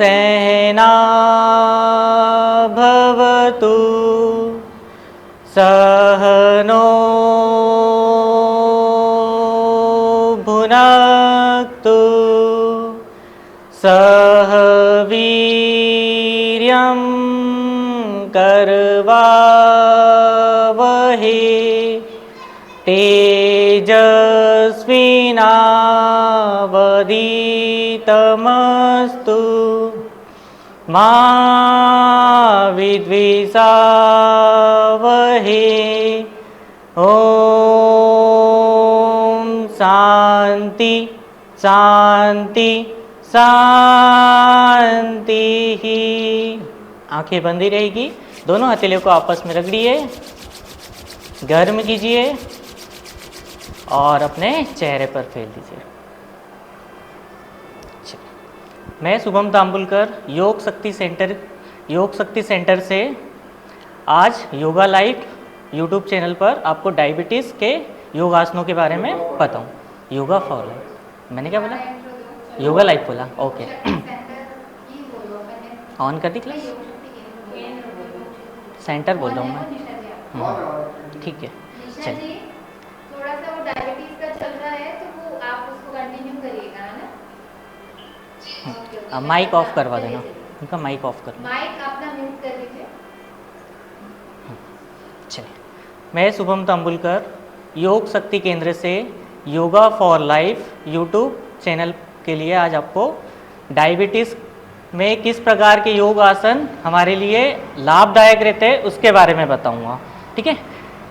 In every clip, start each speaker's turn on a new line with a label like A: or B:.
A: सहना भवतु सहनो भुनक्तु सह वीर्यं करवावहे तेजस्विनावधीतमस्तु मा विद्विषावहे ओम शांति शांति शांति। आंखें बंदी रहेगी, दोनों हथेलियों को आपस में रगड़िए, गर्म कीजिए और अपने चेहरे पर फेर दीजिए। मैं शुभम तांबुलकर योग शक्ति सेंटर से आज योगा लाइव यूट्यूब चैनल पर आपको डायबिटीज़ के योगासनों के बारे में बताऊं। योगा फॉर लाइफ, मैंने क्या बोला? योगा लाइव बोला, ओके। ऑन कर दी क्लास? सेंटर बोल रहा हूँ मैं, ठीक है। चलिए,
B: थोड़ा सा वो डायबिटीज का चल रहा है तो वो आप उसको कंटिन्यू करिएगा, है ना?
A: माइक ऑफ करवा देना, उनका माइक ऑफ कर,
B: माइक अपना म्यूट कर लीजिए।
A: चलिए, मैं शुभम तांबुलकर योग शक्ति केंद्र से yoga for life YouTube channel के लिए आज आपको डायबिटीज़ में किस प्रकार के योग आसन हमारे लिए लाभदायक रहते हैं उसके बारे में बताऊंगा, ठीक है।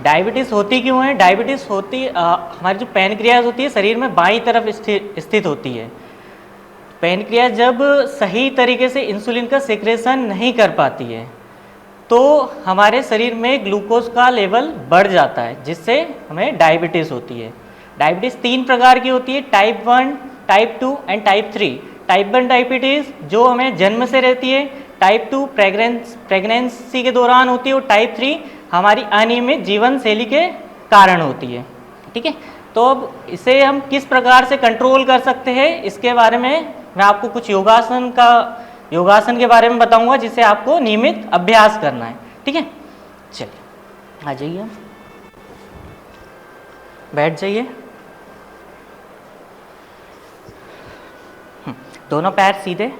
A: डायबिटीज़ होती क्यों है? डायबिटीज़ होती हमारी जो पैनक्रियाज होती है शरीर में बाईं तरफ स्थित होती है। पैनक्रियाज जब सही तरीके से इंसुलिन का सिक्रेशन नहीं कर पाती है तो हमारे शरीर में ग्लूकोज का लेवल बढ़ जाता है, जिससे हमें डायबिटीज़ होती है। डायबिटीज़ 3 प्रकार की होती है, type 1, type 2 and type 3। Type 1 diabetes जो हमें जन्म से रहती है, टाइप 2 प्रेगनेंसी के दौरान होती है और टाइप 3 हमारी अनियमित जीवन शैली के कारण होती है, ठीक है। तो अब इसे हम किस प्रकार से कंट्रोल कर सकते हैं इसके बारे में मैं आपको कुछ योगासन के बारे में बताऊंगा जिसे आपको नियमित अभ्यास करना है, ठीक है। चलिए, आ जाइए, बैठ जाइए। दोनों पैर सीधे।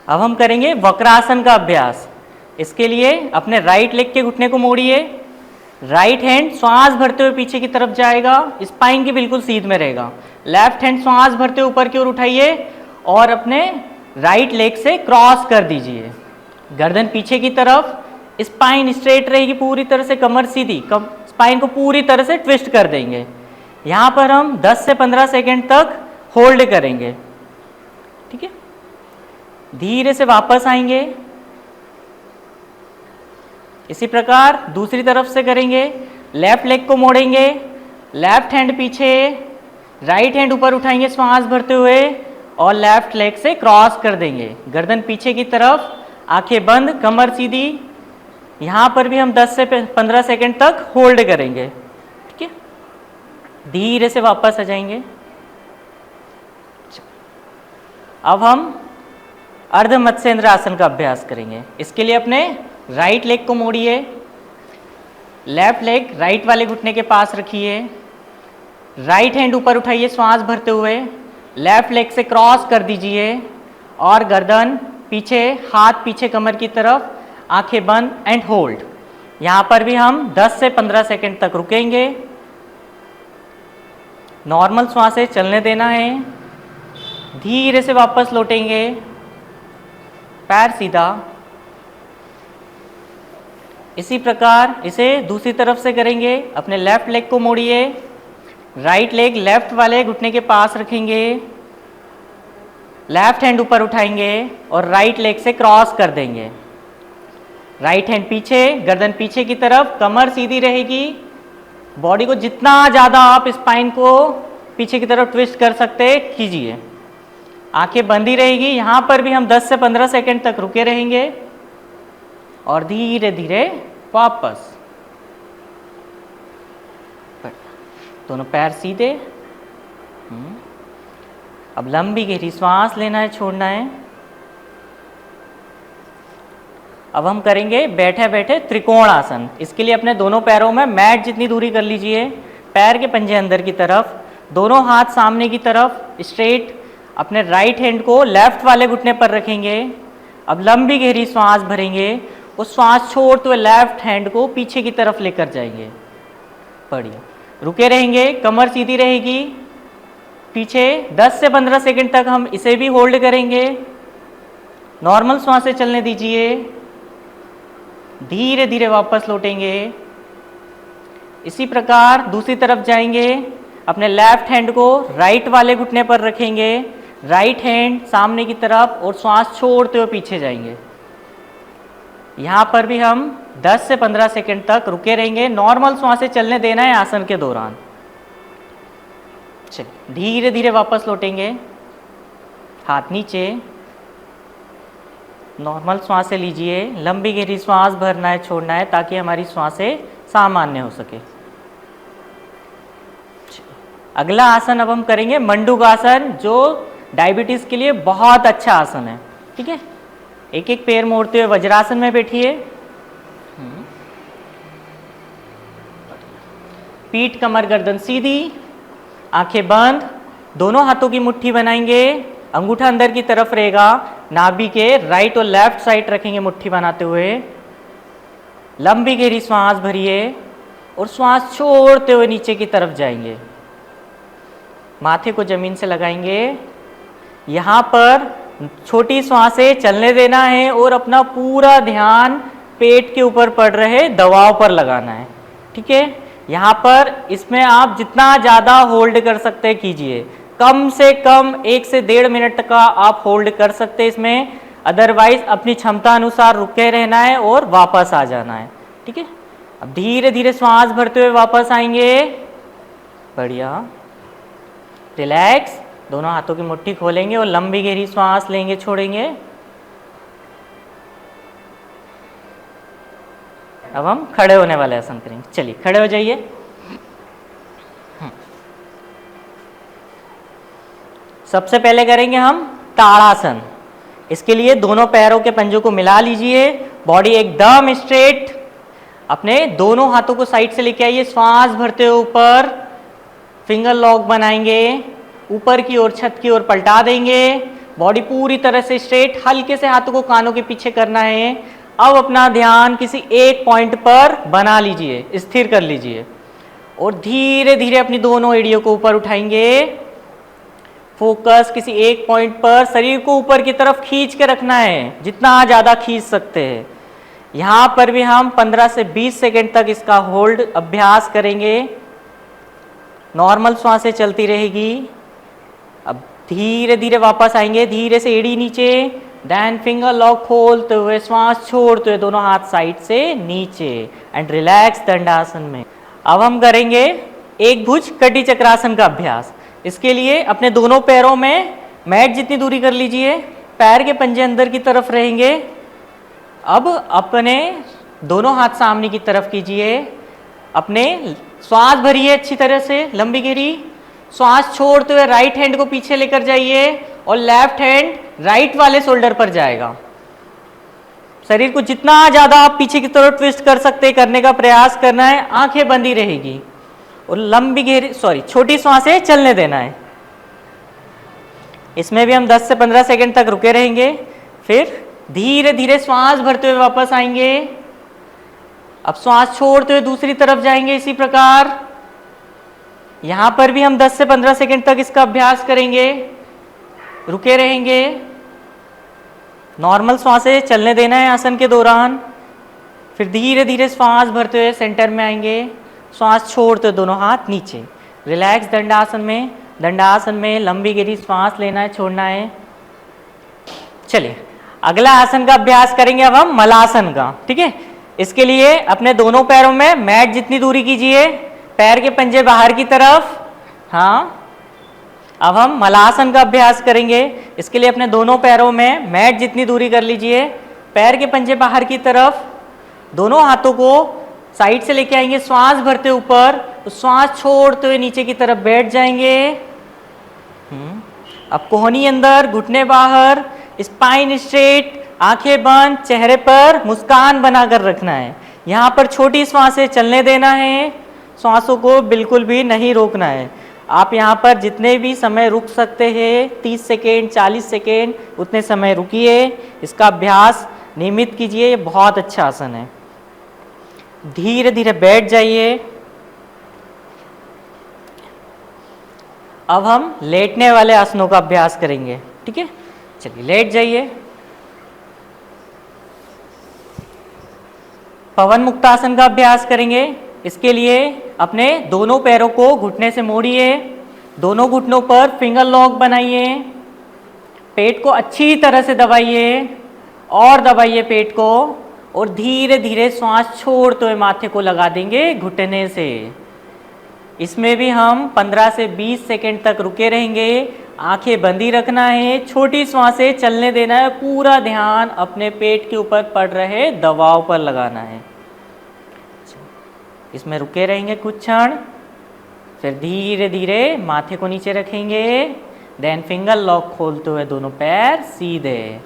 A: अब हम करेंगे वक्रासन का अभ्यास। इसके लिए अपने राइट लेग के घुटने को मोड़िए, राइट हैंड श्वास भरते हुए पीछे की तरफ जाएगा, स्पाइन के बिल्कुल सीध में रहेगा। लेफ्ट हैंड श्वास भरते हुए ऊपर की ओर उठाइए और अपने राइट लेग से क्रॉस कर दीजिए। गर्दन पीछे की तरफ, स्पाइन स्ट्रेट रहेगी पूरी तरह से, कमर सीधी, स्पाइन को पूरी तरह से ट्विस्ट कर देंगे। यहाँ पर हम 10 से 15 सेकेंड तक होल्ड करेंगे, ठीक है। धीरे से वापस आएंगे। इसी प्रकार दूसरी तरफ से करेंगे। लेफ्ट लेग को मोड़ेंगे, लेफ्ट हैंड पीछे, राइट हैंड ऊपर उठाएंगे श्वास भरते हुए और लेफ्ट लेग से क्रॉस कर देंगे। गर्दन पीछे की तरफ, आंखें बंद, कमर सीधी। यहाँ पर भी हम 10 से 15 सेकेंड तक होल्ड करेंगे, ठीक है। धीरे से वापस आ जाएंगे। अब हम अर्ध मत्स्येंद्र आसन का अभ्यास करेंगे। इसके लिए अपने राइट लेग को मोड़िए, लेफ्ट लेग राइट वाले घुटने के पास रखिए, राइट हैंड ऊपर उठाइए श्वास भरते हुए, लेफ्ट लेग से क्रॉस कर दीजिए और गर्दन पीछे, हाथ पीछे कमर की तरफ, आंखें बंद एंड होल्ड। यहाँ पर भी हम 10 से 15 सेकेंड तक रुकेंगे। नॉर्मल श्वासें चलने देना है। धीरे से वापस लौटेंगे, पैर सीधा। इसी प्रकार इसे दूसरी तरफ से करेंगे। अपने लेफ्ट लेग को मोड़िए, राइट लेग लेफ्ट वाले घुटने के पास रखेंगे, लेफ्ट हैंड ऊपर उठाएंगे और राइट लेग से क्रॉस कर देंगे। राइट हैंड पीछे, गर्दन पीछे की तरफ, कमर सीधी रहेगी। बॉडी को जितना ज़्यादा आप स्पाइन को पीछे की तरफ ट्विस्ट कर सकते कीजिए। आंखें बंदी रहेगी। यहाँ पर भी हम 10 से 15 सेकेंड तक रुके रहेंगे और धीरे धीरे वापस। दोनों पैर सीधे। अब लंबी गहरी श्वास लेना है, छोड़ना है। अब हम करेंगे बैठे बैठे त्रिकोण आसन। इसके लिए अपने दोनों पैरों में मैट जितनी दूरी कर लीजिए, पैर के पंजे अंदर की तरफ, दोनों हाथ सामने की तरफ स्ट्रेट। अपने राइट हैंड को लेफ्ट वाले घुटने पर रखेंगे। अब लंबी गहरी श्वास भरेंगे, उस श्वास छोड़ते हुए लेफ्ट हैंड को पीछे की तरफ लेकर जाएंगे। बढ़िया, रुके रहेंगे, कमर सीधी रहेगी। पीछे 10 से 15 सेकंड तक हम इसे भी होल्ड करेंगे। नॉर्मल श्वासें चलने दीजिए, धीरे धीरे वापस लौटेंगे। इसी प्रकार दूसरी तरफ जाएंगे। अपने लेफ्ट हैंड को राइट वाले घुटने पर रखेंगे, राइट हैंड सामने की तरफ और श्वास छोड़ते हुए पीछे जाएंगे। यहाँ पर भी हम 10 से 15 सेकंड तक रुके रहेंगे। नॉर्मल श्वासें चलने देना है आसन के दौरान। चलिए, धीरे धीरे वापस लौटेंगे, हाथ नीचे। नॉर्मल श्वासें लीजिए, लंबी गहरी श्वास भरना है, छोड़ना है, ताकि हमारी श्वासें सामान्य हो सके। अगला आसन अब हम करेंगे मंडूक आसन, जो डायबिटीज के लिए बहुत अच्छा आसन है। ठीक है, एक एक पैर मोड़ते हुए वज्रासन में बैठिए। पीठ कमर गर्दन सीधी, आंखें बंद, दोनों हाथों की मुट्ठी बनाएंगे, अंगूठा अंदर की तरफ रहेगा, नाभि के राइट और लेफ्ट साइड रखेंगे मुट्ठी बनाते हुए। लंबी गहरी श्वास भरिए और श्वास छोड़ते हुए नीचे की तरफ जाएंगे। माथे को जमीन से लगाएंगे। यहाँ पर छोटी श्वासें चलने देना है और अपना पूरा ध्यान पेट के ऊपर पड़ रहे दबाव पर लगाना है। ठीक है, यहाँ पर इसमें आप जितना ज़्यादा होल्ड कर सकते हैं कीजिए। कम से कम 1 से 1.5 मिनट तक का आप होल्ड कर सकते हैं इसमें, अदरवाइज अपनी क्षमता अनुसार रुके रहना है और वापस आ जाना है। ठीक है, अब धीरे धीरे श्वास भरते हुए वापस आएंगे। बढ़िया, रिलैक्स, दोनों हाथों की मुट्ठी खोलेंगे और लंबी गहरी श्वास लेंगे, छोड़ेंगे। अब हम खड़े होने वाले आसन करेंगे। चलिए, खड़े हो जाइए। सबसे पहले करेंगे हम ताड़ासन। इसके लिए दोनों पैरों के पंजों को मिला लीजिए, बॉडी एकदम स्ट्रेट। अपने दोनों हाथों को साइड से लेके आइए, श्वास भरते हुए ऊपर फिंगर लॉक बनाएंगे, ऊपर की ओर छत की ओर पलटा देंगे। बॉडी पूरी तरह से स्ट्रेट, हल्के से हाथों को कानों के पीछे करना है। अब अपना ध्यान किसी एक पॉइंट पर बना लीजिए, स्थिर कर लीजिए और धीरे धीरे अपनी दोनों एड़ियों को ऊपर उठाएंगे। फोकस किसी एक पॉइंट पर, शरीर को ऊपर की तरफ खींच के रखना है, जितना ज़्यादा खींच सकते हैं। यहाँ पर भी हम 15 से 20 सेकंड तक इसका होल्ड अभ्यास करेंगे। नॉर्मल श्वासें चलती रहेगी। अब धीरे धीरे वापस आएंगे, धीरे से एड़ी नीचे, देन फिंगर लॉक खोलते हुए श्वास छोड़ते हुए दोनों हाथ साइड से नीचे एंड रिलैक्स दंडासन में। अब हम करेंगे एक भुज कटी चक्रासन का अभ्यास। इसके लिए अपने दोनों पैरों में मैट जितनी दूरी कर लीजिए, पैर के पंजे अंदर की तरफ रहेंगे। अब अपने दोनों हाथ सामने की तरफ कीजिए, अपने श्वास भरिए अच्छी तरह से, लंबी गहरी श्वास छोड़ते हुए राइट हैंड को पीछे लेकर जाइए और लेफ्ट हैंड राइट वाले शोल्डर पर जाएगा। शरीर को जितना ज़्यादा आप पीछे की तरफ ट्विस्ट कर सकते करने का प्रयास करना है। आंखें बंदी रहेगी और लंबी गहरी छोटी श्वासें चलने देना है। इसमें भी हम 10 से 15 सेकंड तक रुके रहेंगे, फिर धीरे धीरे श्वास भरते हुए वापस आएंगे। अब श्वास छोड़ते हुए दूसरी तरफ जाएंगे। इसी प्रकार यहां पर भी हम 10 से 15 सेकंड तक इसका अभ्यास करेंगे, रुके रहेंगे। नॉर्मल श्वासें चलने देना है आसन के दौरान। फिर धीरे धीरे श्वास भरते हुए सेंटर में आएंगे, श्वास छोड़ते दोनों हाथ नीचे, रिलैक्स दंडासन में। दंडासन में लंबी गहरी श्वास लेना है, छोड़ना है। चलिए, अगला आसन का अभ्यास करेंगे अब हम मलासन का। ठीक है, इसके लिए अपने दोनों पैरों में मैट जितनी दूरी कीजिए, पैर के पंजे बाहर की तरफ। हाँ, अब हम मलासन का अभ्यास करेंगे। इसके लिए अपने दोनों पैरों में मैट जितनी दूरी कर लीजिए, पैर के पंजे बाहर की तरफ, दोनों हाथों को साइड से लेके आएंगे, श्वास भरते ऊपर, तो श्वास छोड़ते हुए नीचे की तरफ बैठ जाएंगे। अब कोहनी अंदर, घुटने बाहर, स्पाइन स्ट्रेट, आंखें बंद, चेहरे पर मुस्कान बनाकर रखना है। यहाँ पर छोटी श्वासें चलने देना है, श्वासों को बिल्कुल भी नहीं रोकना है। आप यहाँ पर जितने भी समय रुक सकते हैं, 30 सेकेंड, 40 सेकेंड, उतने समय रुकिए। इसका अभ्यास नियमित कीजिए, ये बहुत अच्छा आसन है। धीरे धीरे बैठ जाइए। अब हम लेटने वाले आसनों का अभ्यास करेंगे, ठीक है। चलिए लेट जाइए। पवन मुक्तासन का अभ्यास करेंगे। इसके लिए अपने दोनों पैरों को घुटने से मोड़िए, दोनों घुटनों पर फिंगर लॉक बनाइए, पेट को अच्छी तरह से दबाइए और दबाइए पेट को, और धीरे धीरे श्वास छोड़ते हुए माथे को लगा देंगे घुटने से। इसमें भी हम 15 से 20 सेकंड तक रुके रहेंगे। आंखें बंदी रखना है, छोटी श्वासें चलने देना है, पूरा ध्यान अपने पेट के ऊपर पड़ रहे दबाव पर लगाना है। इसमें रुके रहेंगे कुछ क्षण, फिर धीरे धीरे माथे को नीचे रखेंगे, देन फिंगर लॉक खोलते हुए दोनों पैर सीधे,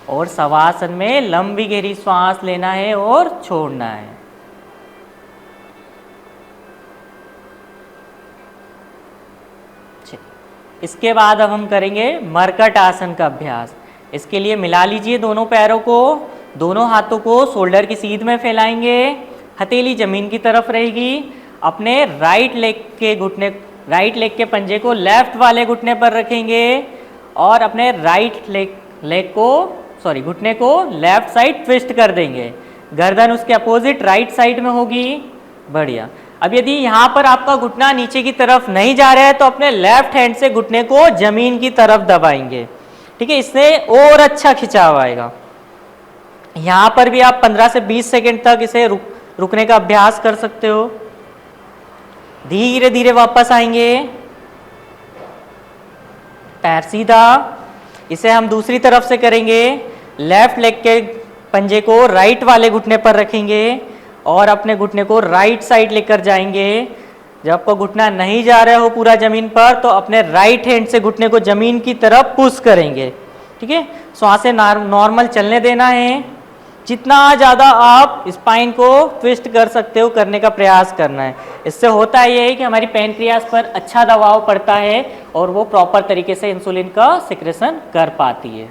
A: और शवासन में लंबी गहरी श्वास लेना है और छोड़ना है। इसके बाद अब हम करेंगे मरकट आसन का अभ्यास। इसके लिए मिला लीजिए दोनों पैरों को, दोनों हाथों को शोल्डर की सीध में फैलाएंगे, हथेली जमीन की तरफ रहेगी। अपने राइट लेग के पंजे को लेफ्ट वाले घुटने पर रखेंगे और अपने घुटने को लेफ्ट साइड ट्विस्ट कर देंगे। गर्दन उसके अपोजिट राइट साइड में होगी। बढ़िया। अब यदि यहाँ पर आपका घुटना नीचे की तरफ नहीं जा रहा है तो अपने लेफ्ट हैंड से घुटने को जमीन की तरफ दबाएंगे, ठीक है। इससे और अच्छा खिंचाव आएगा। यहाँ पर भी आप 15 से 20 सेकंड तक इसे रुकने का अभ्यास कर सकते हो। धीरे धीरे वापस आएंगे, पैर सीधा। इसे हम दूसरी तरफ से करेंगे। लेफ्ट लेग के पंजे को राइट वाले घुटने पर रखेंगे और अपने घुटने को राइट साइड लेकर जाएंगे। जब आपको घुटना नहीं जा रहा हो पूरा जमीन पर तो अपने राइट हैंड से घुटने को जमीन की तरफ पुश करेंगे, ठीक है। श्वासें नॉर्मल चलने देना है। जितना ज़्यादा आप स्पाइन को ट्विस्ट कर सकते हो करने का प्रयास करना है। इससे होता ये है कि हमारी पैनक्रियास पर अच्छा दबाव पड़ता है और वो प्रॉपर तरीके से इंसुलिन का सिक्रेशन कर पाती है।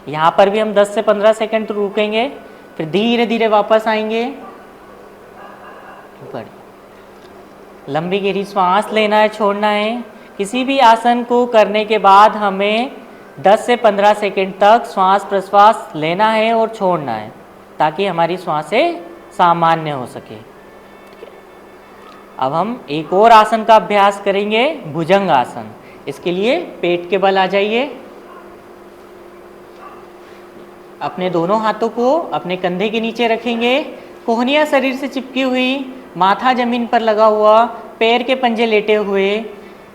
A: यहाँ पर भी हम 10 से 15 सेकंड रुकेंगे, फिर धीरे धीरे वापस आएंगे। लंबी गहरी श्वास लेना है, छोड़ना है। किसी भी आसन को करने के बाद हमें 10 से 15 सेकंड तक श्वास प्रश्वास लेना है और छोड़ना है ताकि हमारी श्वासें सामान्य हो सके। अब हम एक और आसन का अभ्यास करेंगे, भुजंग आसन। इसके लिए पेट के बल आ जाइए। अपने दोनों हाथों को अपने कंधे के नीचे रखेंगे, कोहनियाँ शरीर से चिपकी हुई, माथा जमीन पर लगा हुआ, पैर के पंजे लेटे हुए।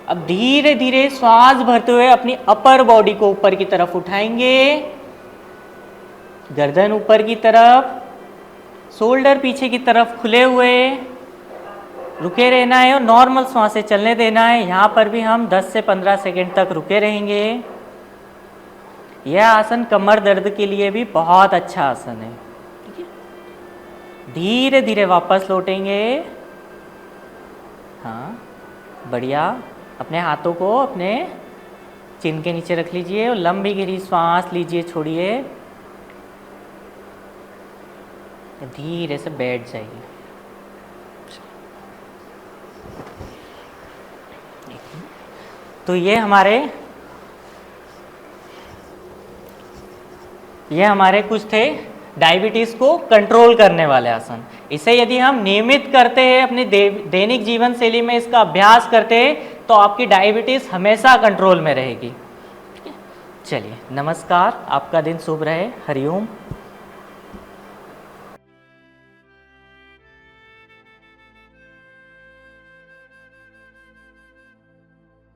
A: अब धीरे धीरे श्वास भरते हुए अपनी अपर बॉडी को ऊपर की तरफ उठाएंगे, गर्दन ऊपर की तरफ, शोल्डर पीछे की तरफ खुले हुए। रुके रहना है और नॉर्मल श्वासें चलने देना है। यहाँ पर भी हम 10 से 15 सेकंड तक रुके रहेंगे। यह आसन कमर दर्द के लिए भी बहुत अच्छा आसन है, ठीक है। धीरे धीरे वापस लौटेंगे। हाँ, बढ़िया। अपने हाथों को अपने चिन के नीचे रख लीजिए और लंबी गहरी श्वास लीजिए, छोड़िए, धीरे से बैठ जाइए। तो ये हमारे कुछ थे डायबिटीज को कंट्रोल करने वाले आसन। इसे यदि हम नियमित करते हैं, अपनी दैनिक जीवन शैली में इसका अभ्यास करते हैं तो आपकी डायबिटीज हमेशा कंट्रोल में रहेगी। चलिए, नमस्कार, आपका दिन शुभ रहे। हरिओम।